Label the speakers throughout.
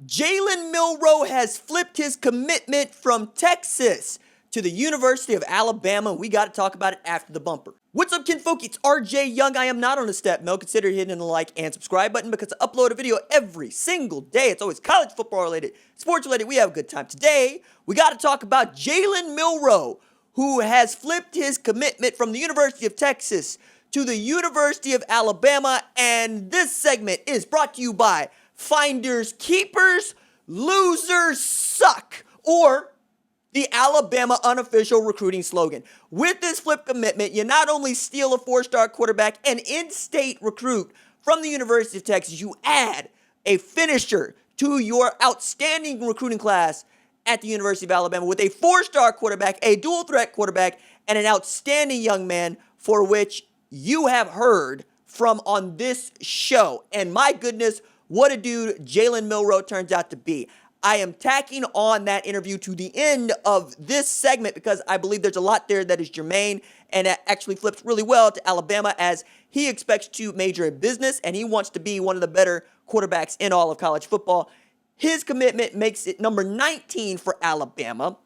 Speaker 1: Jalen Milroe has flipped his commitment from Texas to the University of Alabama. We got to talk about it after the bumper. What's up, kinfolk? It's RJ Young. I am not on a step mill. Consider hitting the like and subscribe button because I upload a video every single day. It's always college football related, sports related. We have a good time. Today, we got to talk about Jalen Milroe, who has flipped his commitment from the University of Texas to the University of Alabama. And this segment is brought to you by Finders Keepers, Losers Suck, or the Alabama unofficial recruiting slogan. With this flip commitment, you not only steal a four-star quarterback and in-state recruit from the University of Texas, you add a finisher to your outstanding recruiting class at the University of Alabama with a four-star quarterback, a dual-threat quarterback, and an outstanding young man for which you have heard from on this show. And my goodness, what a dude Jalen Milroe turns out to be. I am tacking on that interview to the end of this segment because I believe there's a lot there that is germane and that actually flips really well to Alabama as he expects to major in business and he wants to be one of the better quarterbacks in all of college football. His commitment makes it number 19 for Alabama,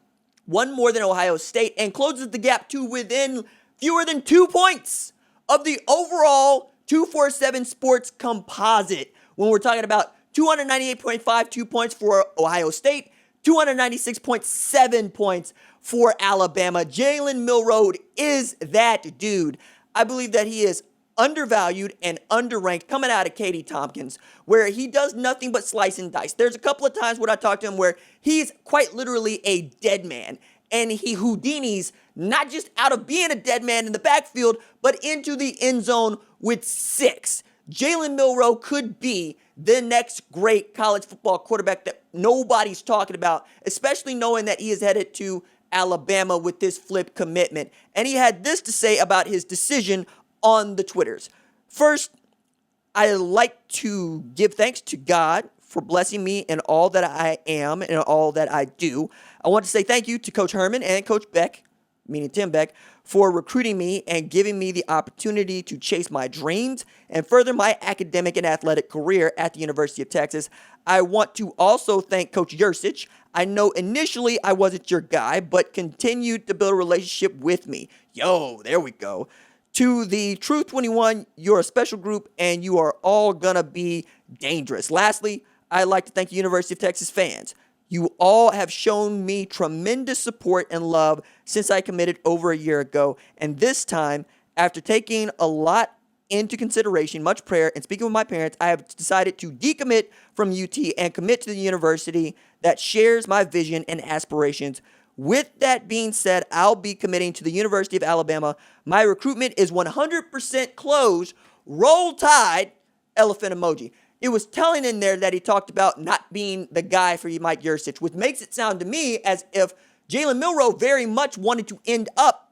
Speaker 1: one more than Ohio State, and closes the gap to within fewer than 2 points of the overall 247 Sports composite when we're talking about 298.52 points for Ohio State, 296.7 points for Alabama. Jalen Milroe is that dude. I believe that he is undervalued and underranked coming out of Katie Tompkins, where he does nothing but slice and dice. There's a couple of times when I talk to him where he's quite literally a dead man, and he Houdinis not just out of being a dead man in the backfield, but into the end zone with 6. Jalen Milroe could be the next great college football quarterback that nobody's talking about, especially knowing that he is headed to Alabama with this flip commitment. And he had this to say about his decision on the Twitters. First, I like to give thanks to God for blessing me in all that I am and all that I do. I want to say thank you to Coach Herman and Coach Beck, meaning Tim Beck, for recruiting me and giving me the opportunity to chase my dreams and further my academic and athletic career at the University of Texas. I want to also thank Coach Yursich. I know initially I wasn't your guy, but continued to build a relationship with me. Yo, there we go. To the Truth 21, you're a special group and you are all gonna be dangerous. Lastly, I'd like to thank the University of Texas fans. You all have shown me tremendous support and love since I committed over a year ago. And this time, after taking a lot into consideration, much prayer, and speaking with my parents, I have decided to decommit from UT and commit to the university that shares my vision and aspirations. With that being said, I'll be committing to the University of Alabama. My recruitment is 100% closed. Roll Tide, elephant emoji. It was telling in there that he talked about not being the guy for Mike Yursich, which makes it sound to me as if Jalen Milroe very much wanted to end up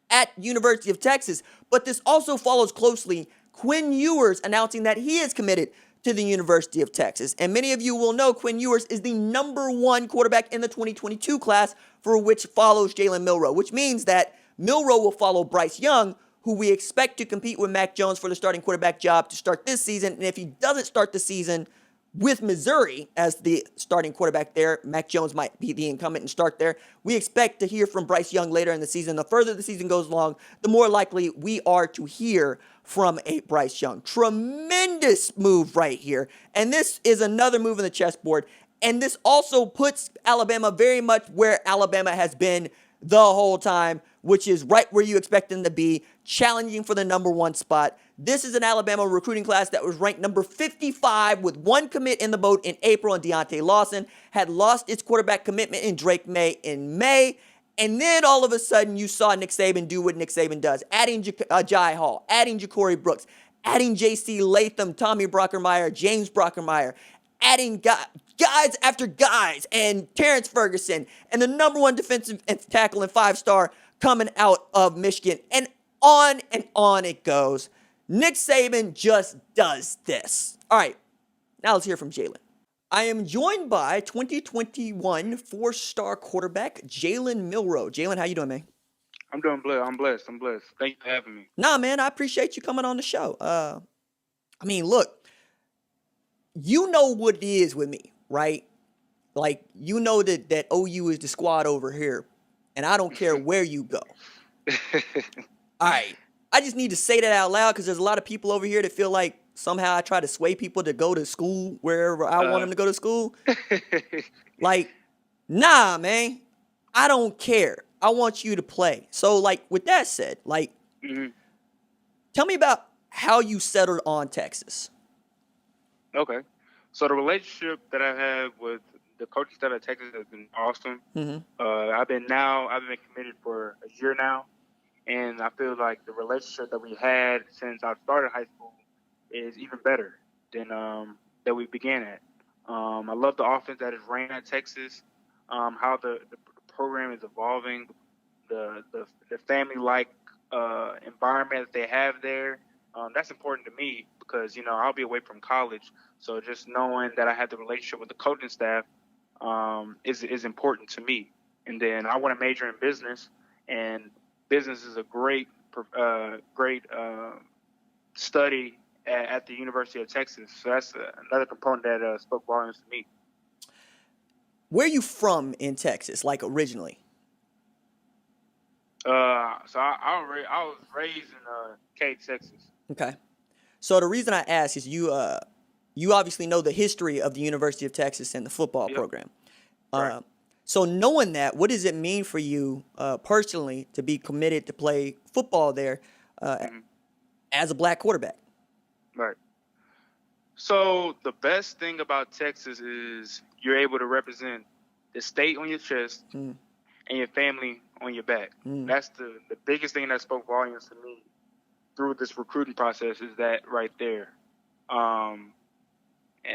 Speaker 1: at University of Texas. But this also follows closely Quinn Ewers announcing that he is committed to the University of Texas. And many of you will know Quinn Ewers is the number 1 quarterback in the 2022 class, for which follows Jalen Milroe, which means that Milroe will follow Bryce Young, who we expect to compete with Mac Jones for the starting quarterback job to start this season. And if he doesn't start the season with Missouri as the starting quarterback there, Mac Jones might be the incumbent and start there. We expect to hear from Bryce Young later in the season. The further the season goes along, the more likely we are to hear from a Bryce Young. Tremendous move right here. And this is another move in the chessboard. And this also puts Alabama very much where Alabama has been the whole time, which is right where you expect them to be, challenging for the number 1 spot. This is an Alabama recruiting class that was ranked number 55 with 1 commit in the boat in April, and Deontay Lawson had lost its quarterback commitment in Drake May in May. And then all of a sudden you saw Nick Saban do what Nick Saban does, adding Jai Hall, adding Ja'Cory Brooks, adding J.C. Latham, Tommy Brockermeyer, James Brockermeyer, adding guys after guys, and Terrence Ferguson, and the number 1 defensive tackle and 5-star coming out of Michigan. And on it goes. Nick Saban just does this. All right, now let's hear from Jalen. I am joined by 2021 4-star quarterback Jalen Milroe. Jalen, how you doing, man?
Speaker 2: I'm doing blessed. I'm blessed. Thank you for having me.
Speaker 1: Nah, man, I appreciate you coming on the show. Look, you know what it is with me, right? Like, you know that OU is the squad over here, and I don't care where you go. All right. I just need to say that out loud because there's a lot of people over here that feel like somehow I try to sway people to go to school wherever I want them to go to school. Like, nah, man. I don't care. I want you to play. So, like, with that said, like, tell me about how you settled on Texas.
Speaker 2: Okay. So the relationship that I have with the coaching staff at Texas has been awesome. I've been committed for a year now, and I feel like the relationship that we had since I started high school is even better than that we began at. I love the offense that is ran at Texas, how the program is evolving, the family-like environment that they have there. That's important to me because, I'll be away from college. So just knowing that I have the relationship with the coaching staff is important to me. And then I want to major in business, and business is a great study at the University of Texas. So that's another component that spoke volumes to me.
Speaker 1: Where are you from in Texas, like originally?
Speaker 2: So I was raised in Katy, Texas.
Speaker 1: Okay. So the reason I ask is you obviously know the history of the University of Texas and the football program.
Speaker 2: Right.
Speaker 1: So knowing that, what does it mean for you personally to be committed to play football there as a black quarterback?
Speaker 2: Right. So the best thing about Texas is you're able to represent the state on your chest and your family on your back. That's the biggest thing that spoke volumes to me through this recruiting process is that right there. And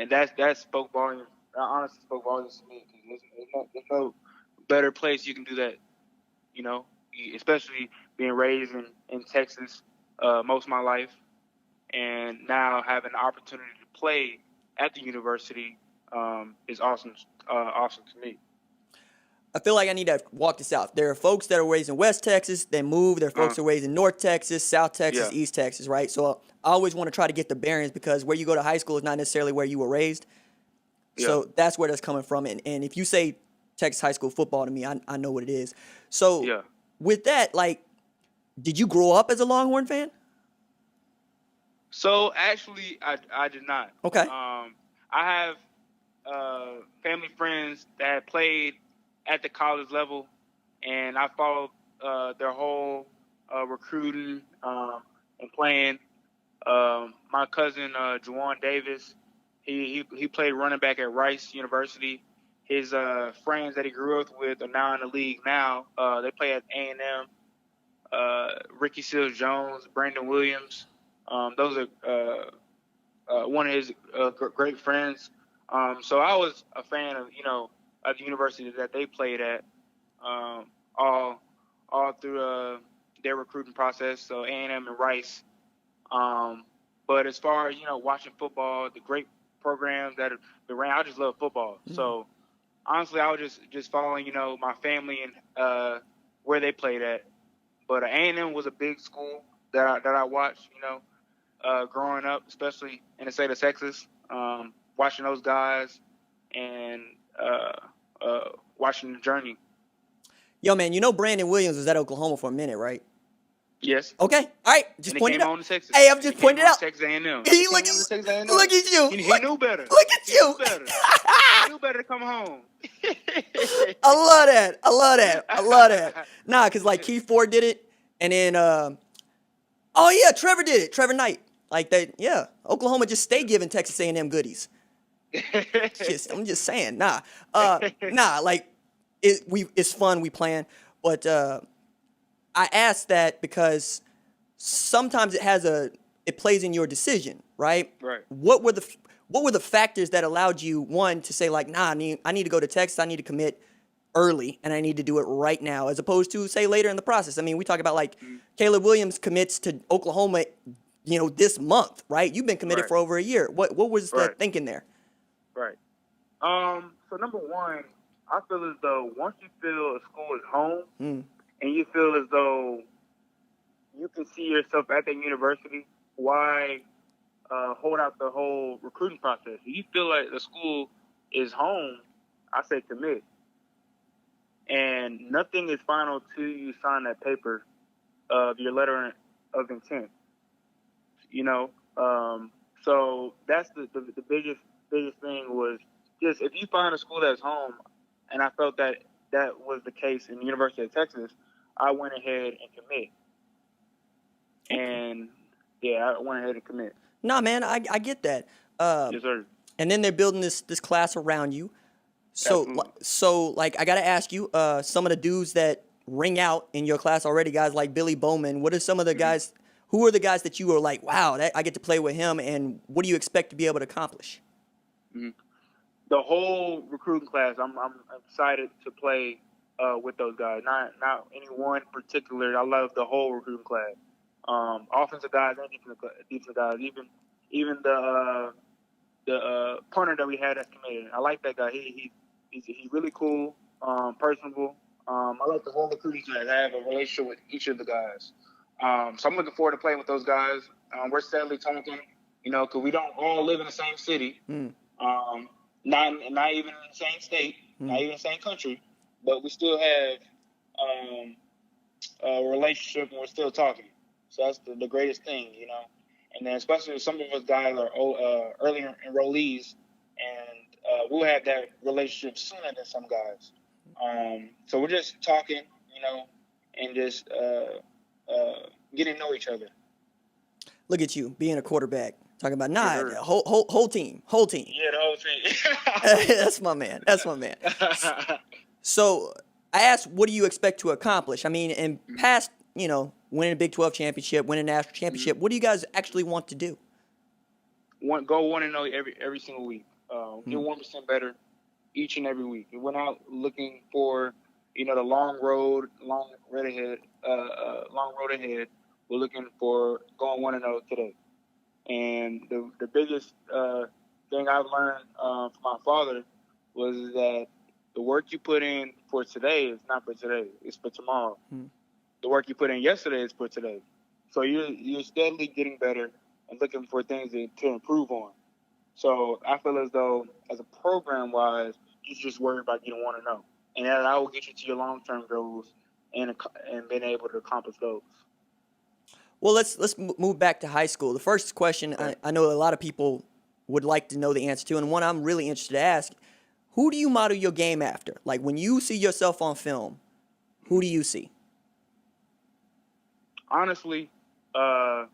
Speaker 2: that spoke volumes. That honestly spoke volumes to me because there's no better place you can do that. Especially being raised in Texas most of my life, and now having the opportunity to play at the university is awesome. Awesome to me.
Speaker 1: I feel like I need to walk this out. There are folks that are raised in West Texas, they move. There are folks that are raised in North Texas, South Texas, East Texas, right? So I always want to try to get the bearings because where you go to high school is not necessarily where you were raised. So that's where that's coming from. And if you say Texas high school football to me, I know what it is. So with that, like, did you grow up as a Longhorn fan?
Speaker 2: So actually, I did not.
Speaker 1: Okay.
Speaker 2: I have family friends that played at the college level, and I followed their whole recruiting and playing. My cousin Juwan Davis, he played running back at Rice University. His friends that he grew up with are now in the league now. They play at A&M. Ricky Seals Jones, Brandon Williams. Those are one of his great friends. So I was a fan of of the university that they played at all through their recruiting process. So A&M and Rice. But as far as watching football, the great programs that have been ran, I just love football. So honestly, I was just following my family and where they played at. But A&M was a big school that I watched. Growing up, especially in the state of Texas, watching those guys and watching the journey.
Speaker 1: Yo, man, Brandon Williams was at Oklahoma for a minute, right?
Speaker 2: Yes.
Speaker 1: Okay. All right. Just
Speaker 2: and
Speaker 1: point it out.
Speaker 2: On to Texas.
Speaker 1: Hey, I'm just pointing it out.
Speaker 2: Texas A&M.
Speaker 1: He look at you.
Speaker 2: He knew better.
Speaker 1: Look at you.
Speaker 2: He knew better to come home.
Speaker 1: I love that. Nah, because like Keith Ford did it, and then Trevor did it. Trevor Knight. Like that. Yeah. Oklahoma just stay giving Texas A&M goodies. I'm just saying. Nah. Like it's fun. We plan, but I asked that because sometimes it plays in your decision, right?
Speaker 2: Right.
Speaker 1: What were the factors that allowed you, one, to say like, nah, I need to go to Texas, I need to commit early, and I need to do it right now, as opposed to say later in the process? I mean, we talk about like Caleb Williams commits to Oklahoma, this month, right? You've been committed for over a year. What was the thinking there?
Speaker 2: Right. So number one, I feel as though once you feel a school is home and you feel as though you can see yourself at that university, why hold out the whole recruiting process? You feel like the school is home, I say commit. And nothing is final till you sign that paper of your letter of intent. You know, so that's the biggest thing was just if you find a school that's home, and I felt that was the case in the University of Texas, I went ahead and commit. And yeah, I went ahead and commit.
Speaker 1: Nah, man, I get that.
Speaker 2: Yes, sir.
Speaker 1: And then they're building this class around you. So like I gotta ask you, some of the dudes that ring out in your class already, guys like Billy Bowman. What are some of the guys? Who are the guys that you are like, wow, that I get to play with him, and what do you expect to be able to accomplish?
Speaker 2: The whole recruiting class, I'm excited to play with those guys. Not any one particular. I love the whole recruiting class. Offensive guys and defensive guys. Even the punter that we had that's committed. I like that guy. He's really cool, personable. I like the whole recruiting class. I have a relationship with each of the guys. So I'm looking forward to playing with those guys. We're steadily talking, because we don't all live in the same city. Not even in the same state, not even in the same country, but we still have a relationship and we're still talking. So that's the greatest thing, And then especially some of us guys are earlier enrollees, and we'll have that relationship sooner than some guys. So we're just talking, and just getting to know each other.
Speaker 1: Look at you being a quarterback. Talking about whole team.
Speaker 2: Yeah, the whole team.
Speaker 1: That's my man. So I asked, what do you expect to accomplish? I mean, in past, winning a Big 12 championship, winning a national championship, what do you guys actually want to do?
Speaker 2: Go 1-0 every single week. Get 1% better each and every week. We went out looking for, the long road ahead. We're looking for going 1-0 today. And the biggest thing I've learned from my father was that the work you put in for today is not for today; it's for tomorrow. The work you put in yesterday is for today. So you're steadily getting better and looking for things to improve on. So I feel as though, as a program-wise, you should just worry about getting 1-0, and that will get you to your long-term goals and being able to accomplish those.
Speaker 1: Well, let's move back to high school. The first question I know a lot of people would like to know the answer to, and one I'm really interested to ask, who do you model your game after? Like, when you see yourself on film, who do you see?
Speaker 2: Honestly, I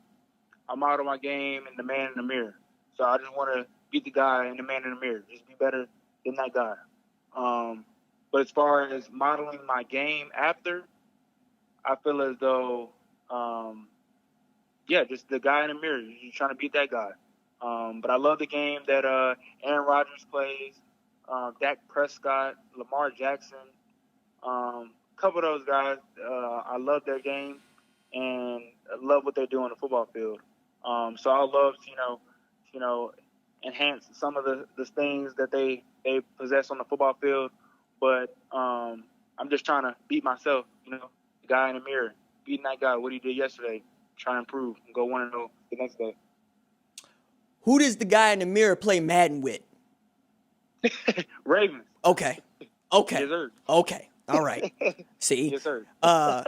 Speaker 2: model my game in the man in the mirror. So I just want to beat the guy in the man in the mirror. Just be better than that guy. But as far as modeling my game after, I feel as though just the guy in the mirror. You're trying to beat that guy. But I love the game that Aaron Rodgers plays, Dak Prescott, Lamar Jackson, a couple of those guys. I love their game and I love what they do on the football field. So I love to, enhance some of the things that they possess on the football field. But I'm just trying to beat myself, the guy in the mirror, beating that guy, what he did yesterday. Trying to improve and go 1-0 the next day.
Speaker 1: Who does the guy in the mirror play Madden with?
Speaker 2: Ravens.
Speaker 1: Okay.
Speaker 2: Yes, sir.
Speaker 1: Okay. All right. See?
Speaker 2: Yes, sir.
Speaker 1: I'm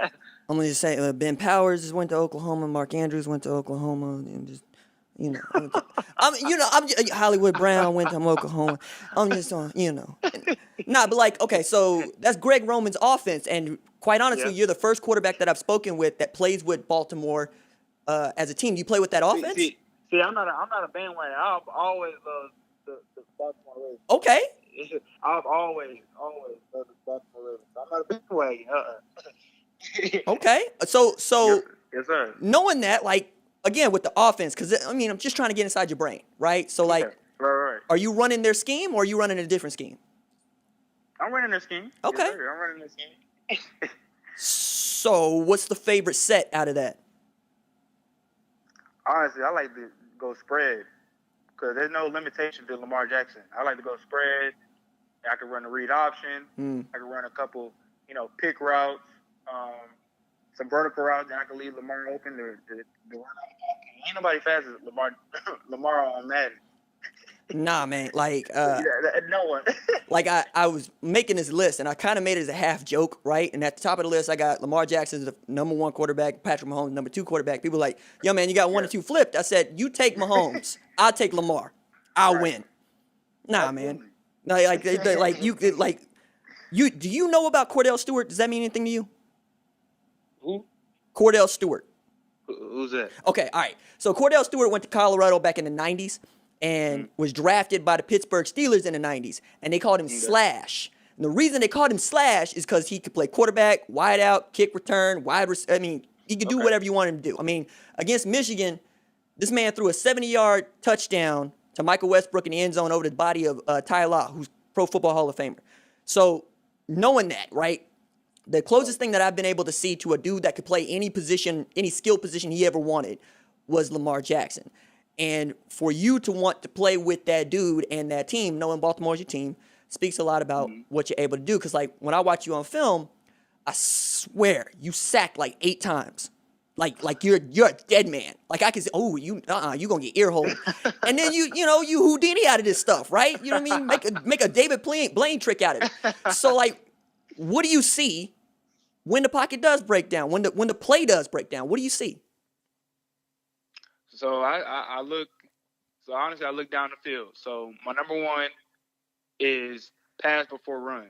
Speaker 1: going to say Ben Powers just went to Oklahoma. Mark Andrews went to Oklahoma. And just, Hollywood Brown went to Oklahoma. I'm just on, Nah, but okay, so that's Greg Roman's offense. And quite honestly, you're the first quarterback that I've spoken with that plays with Baltimore as a team. Do you play with that offense?
Speaker 2: See, I'm not a bandwagon. I've always loved the Baltimore Ravens.
Speaker 1: Okay.
Speaker 2: I've always loved the Baltimore Ravens. I'm not a bandwagon.
Speaker 1: Okay. So
Speaker 2: yes, sir.
Speaker 1: Knowing that, again, with the offense, because, I'm just trying to get inside your brain, right? So,
Speaker 2: Right.
Speaker 1: Are you running their scheme or are you running a different scheme?
Speaker 2: I'm running their scheme.
Speaker 1: Okay.
Speaker 2: Yes, sir. I'm running their scheme.
Speaker 1: So, what's the favorite set out of that?
Speaker 2: Honestly, I like to go spread because there's no limitation to Lamar Jackson. I like to go spread. I can run a read option. I can run a couple, pick routes, some vertical routes, and I can leave Lamar open to run out. Ain't nobody fast as Lamar on Madden.
Speaker 1: Nah, man.
Speaker 2: No one.
Speaker 1: Like I was making this list, and I kind of made it as a half joke, right? And at the top of the list, I got Lamar Jackson as the number 1 quarterback, Patrick Mahomes number 2 quarterback. People like, yo, man, you got 1 and 2 flipped. I said, you take Mahomes, I'll take Lamar, I'll win. Nah, man. No, you. Do you know about Cordell Stewart? Does that mean anything to you?
Speaker 2: Who?
Speaker 1: Cordell Stewart.
Speaker 2: Who's that?
Speaker 1: Okay, all right. So Cordell Stewart went to Colorado back in the 90s and was drafted by the Pittsburgh Steelers in the 90s, and they called him Slash. And the reason they called him Slash is because he could play quarterback, wide out, kick return, he could do whatever you want him to do. I mean, against Michigan, this man threw a 70-yard touchdown to Michael Westbrook in the end zone over the body of Ty Law, who's Pro Football Hall of Famer. So knowing that, right, the closest thing that I've been able to see to a dude that could play any position, any skill position he ever wanted was Lamar Jackson. And for you to want to play with that dude and that team, knowing Baltimore's your team, speaks a lot about what you're able to do. Because, like, when I watch you on film, I swear you sacked like 8 times. Like you're a dead man. Like I can say, oh, you gonna get ear hole. And then you Houdini out of this stuff, right? You know what I mean? Make a David Blaine trick out of it. So, like, what do you see when the pocket does break down? When the play does break down, what do you see?
Speaker 2: So I look. So honestly, I look down the field. So my number 1 is pass before run.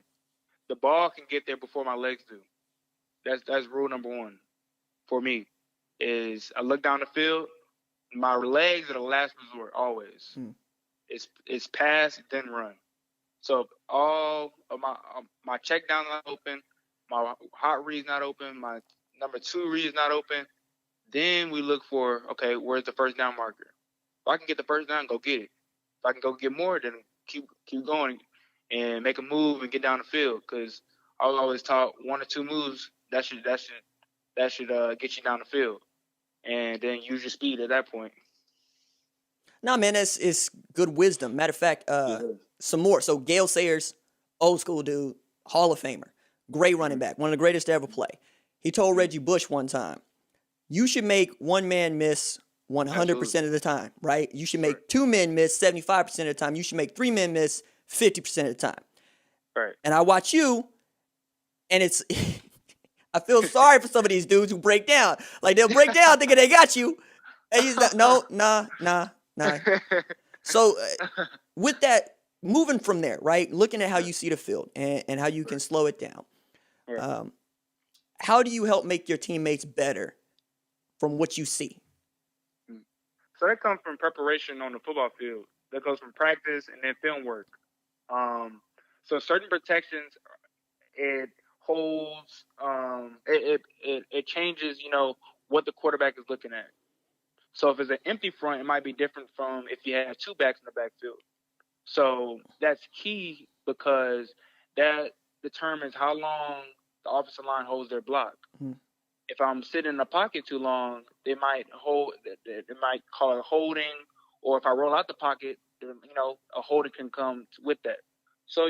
Speaker 2: The ball can get there before my legs do. That's rule number 1 for me. Is I look down the field. My legs are the last resort always. It's pass then run. So if all of my check down not open, my hot read's not open, my number 2 read's not open. Then we look for, okay, where's the first down marker? If I can get the first down, go get it. If I can go get more, then keep going and make a move and get down the field. Because I was always taught 1 or 2 moves that should get you down the field, and then use your speed at that point.
Speaker 1: Nah, man, it's good wisdom. Matter of fact, some more. So Gale Sayers, old school dude, Hall of Famer, great running back, one of the greatest to ever play. He told Reggie Bush one time, you should make one man miss 100% of the time, right? You should make 2 men miss 75% of the time. You should make 3 men miss 50% of the time.
Speaker 2: Right.
Speaker 1: And I watch you, and it's I feel sorry for some of these dudes who break down. Like, they'll break down thinking they got you. And he's like, no, nah. So with that, moving from there, right, looking at how you see the field and how you can slow it down, how do you help make your teammates better from what you see?
Speaker 2: So that comes from preparation on the football field. That goes from practice and then film work. So certain protections, it holds, it changes, what the quarterback is looking at. So if it's an empty front, it might be different from if you have 2 backs in the backfield. So that's key because that determines how long the offensive line holds their block. If I'm sitting in the pocket too long, they might call it holding, or if I roll out the pocket, a holding can come with that. So,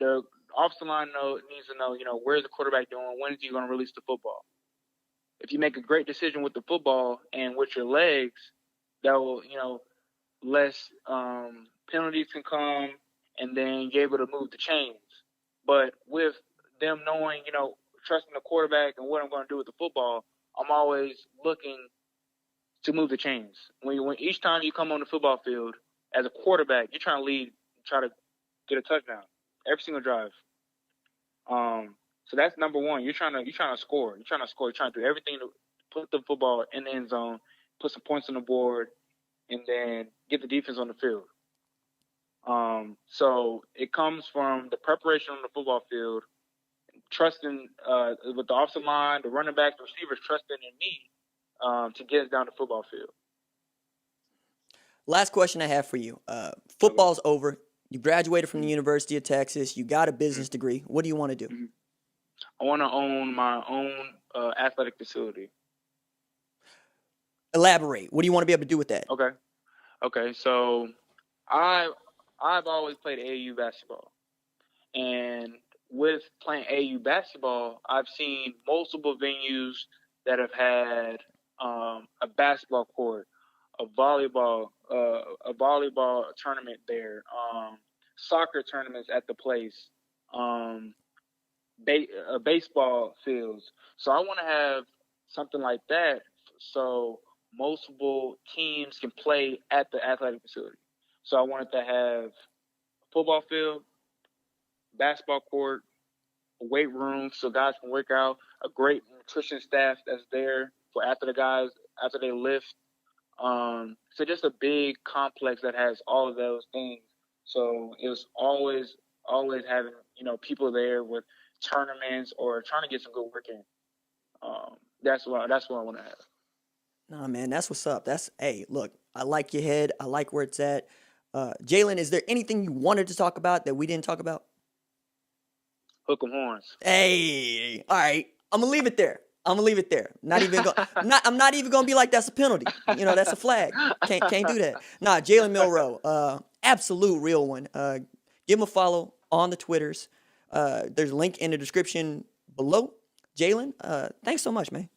Speaker 2: the offensive line needs to know, where's the quarterback doing, when is he going to release the football? If you make a great decision with the football and with your legs, that will, less penalties can come, and then you're able to move the chains. But with them knowing, trusting the quarterback and what I'm going to do with the football, I'm always looking to move the chains. When each time you come on the football field as a quarterback, you're trying to lead, try to get a touchdown every single drive. So that's number 1. You're trying to score. You're trying to do everything to put the football in the end zone, put some points on the board, and then get the defense on the field. So it comes from the preparation on the football field, trusting with the offensive line, the running back, the receivers trusting in me to get us down the football field.
Speaker 1: Last question I have for you. Football's over. You graduated from the University of Texas. You got a business degree. What do you want to do?
Speaker 2: I want to own my own athletic facility.
Speaker 1: Elaborate. What do you want to be able to do with that?
Speaker 2: Okay. So I've always played AAU basketball, and with playing AAU basketball, I've seen multiple venues that have had a basketball court, a volleyball tournament there, soccer tournaments at the place, um, baseball fields. So I want to have something like that, so multiple teams can play at the athletic facility. So I wanted to have a football field, basketball court, a weight room so guys can work out, a great nutrition staff that's there for after the guys after they lift. So just a big complex that has all of those things. So it was always having people there with tournaments or trying to get some good work in. That's what I want to have.
Speaker 1: Nah, man, that's what's up. Hey, look, I like your head. I like where it's at. Jalen, is there anything you wanted to talk about that we didn't talk about?
Speaker 2: Hook 'em horns.
Speaker 1: Hey, all right. I'm gonna leave it there. I'm not even gonna be like that's a penalty. That's a flag. Can't do that. Nah, Jalen Milroe, absolute real one. Give him a follow on the Twitters. There's a link in the description below. Jalen, thanks so much, man.